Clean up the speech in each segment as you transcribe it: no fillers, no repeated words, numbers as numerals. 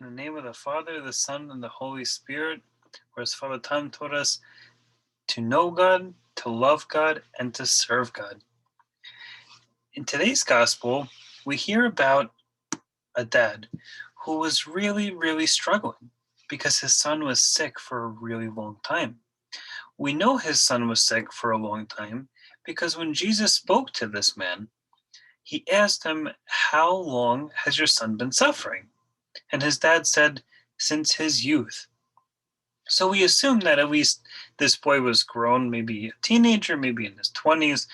In the name of the Father, the Son, and the Holy Spirit, whereas Father Tom taught us to know God, to love God, and to serve God. In today's gospel, we hear about a dad who was really, really struggling because his son was sick for a really long time. We know his son was sick for a long time because when Jesus spoke to this man, he asked him, "How long has your son been suffering?" And his dad said, "Since his youth." So we assume that at least this boy was grown, maybe a teenager, maybe in his 20s.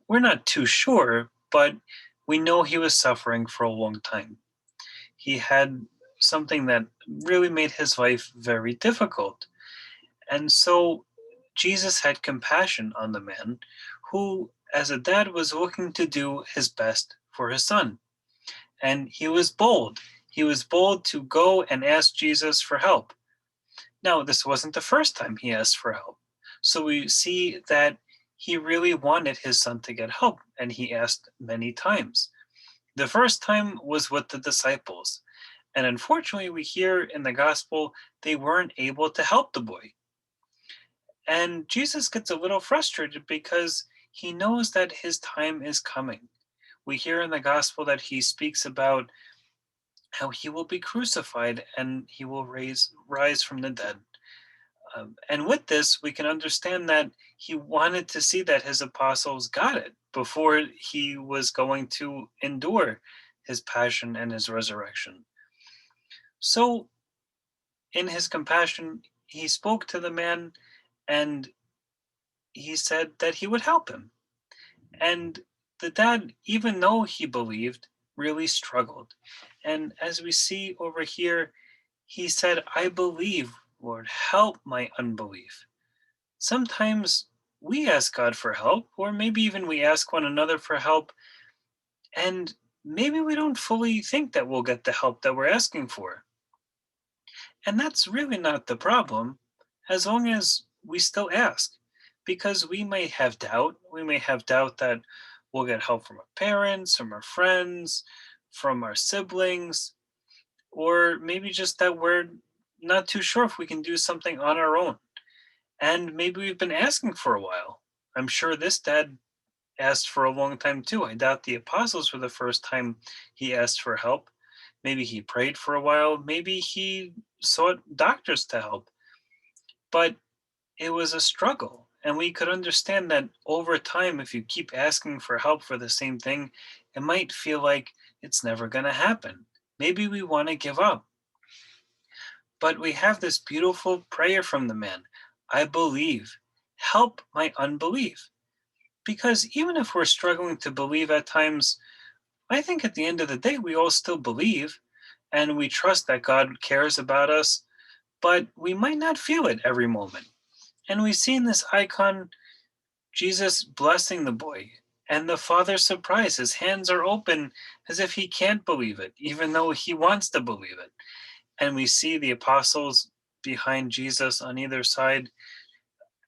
We're not too sure, but we know he was suffering for a long time. He had something that really made his life very difficult. And so Jesus had compassion on the man who, as a dad, was looking to do his best for his son. And he was bold. He was bold to go and ask Jesus for help. Now, this wasn't the first time he asked for help. So we see that he really wanted his son to get help, and he asked many times. The first time was with the disciples. And unfortunately, we hear in the gospel they weren't able to help the boy. And Jesus gets a little frustrated because he knows that his time is coming. We hear in the gospel that he speaks about how he will be crucified and he will rise from the dead. And with this, we can understand that he wanted to see that his apostles got it before he was going to endure his passion and his resurrection. So, in his compassion, he spoke to the man and he said that he would help him. And the dad, even though he believed, really struggled. And as we see over here, he said, "I believe, Lord, help my unbelief." Sometimes we ask God for help, or maybe even we ask one another for help, and maybe we don't fully think that we'll get the help that we're asking for. And that's really not the problem, as long as we still ask, because we may have doubt. We may have doubt that we'll get help from our parents, from our friends, from our siblings, or maybe just that we're not too sure if we can do something on our own. And maybe we've been asking for a while. I'm sure this dad asked for a long time too. I doubt the apostles were the first time he asked for help. Maybe he prayed for a while. Maybe he sought doctors to help. But it was a struggle. And we could understand that over time, if you keep asking for help for the same thing, it might feel like it's never going to happen. Maybe we want to give up. But we have this beautiful prayer from the man: "I believe, help my unbelief." Because even if we're struggling to believe at times, I think at the end of the day, we all still believe and we trust that God cares about us, but we might not feel it every moment. And we see in this icon Jesus blessing the boy, and the father's surprise. His hands are open as if he can't believe it, even though he wants to believe it. And we see the apostles behind Jesus on either side,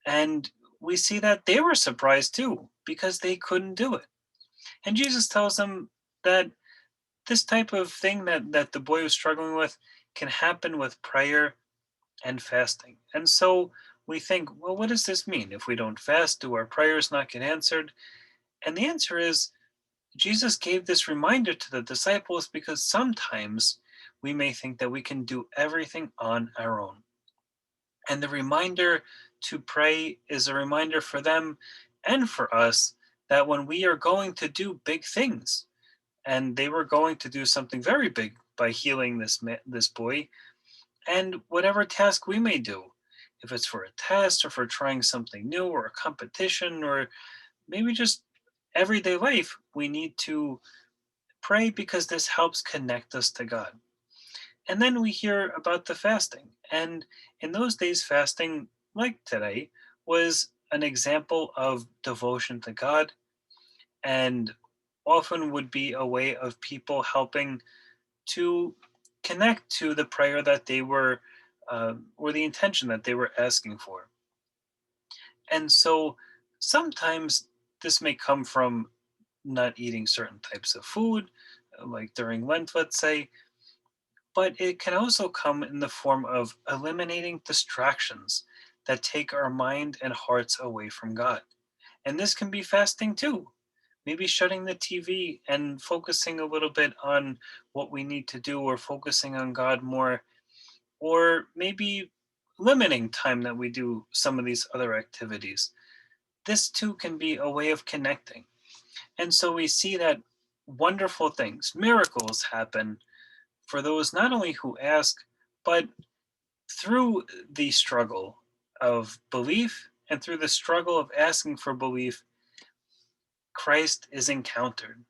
and we see that they were surprised too because they couldn't do it. And Jesus tells them that this type of thing that the boy was struggling with can happen with prayer and fasting. And so we think, well, what does this mean? If we don't fast, do our prayers not get answered? And the answer is Jesus gave this reminder to the disciples because sometimes we may think that we can do everything on our own. And the reminder to pray is a reminder for them and for us that when we are going to do big things, and they were going to do something very big by healing this boy, and whatever task we may do, if it's for a test or for trying something new or a competition or maybe just everyday life, we need to pray because this helps connect us to God. And then we hear about the fasting. And in those days, fasting, like today, was an example of devotion to God and often would be a way of people helping to connect to the prayer that they were, or the intention that they were asking for. And so sometimes this may come from not eating certain types of food, like during Lent, let's say, But it can also come in the form of eliminating distractions that take our mind and hearts away from God. And this can be fasting too. Maybe shutting the TV and focusing a little bit on what we need to do, or focusing on God more, or maybe limiting time that we do some of these other activities. This too can be a way of connecting. And so we see that wonderful things, miracles happen for those not only who ask, but through the struggle of belief and through the struggle of asking for belief, Christ is encountered.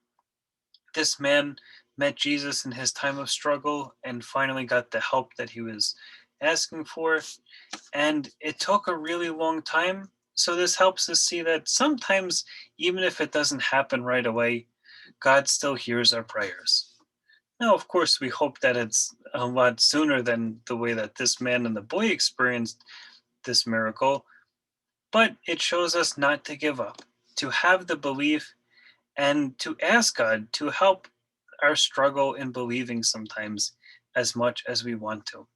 This man met Jesus in his time of struggle and finally got the help that he was asking for. And it took a really long time. So, this helps us see that sometimes, even if it doesn't happen right away, God still hears our prayers. Now, of course, we hope that it's a lot sooner than the way that this man and the boy experienced this miracle, but it shows us not to give up, to have the belief, and to ask God to help our struggle in believing sometimes as much as we want to.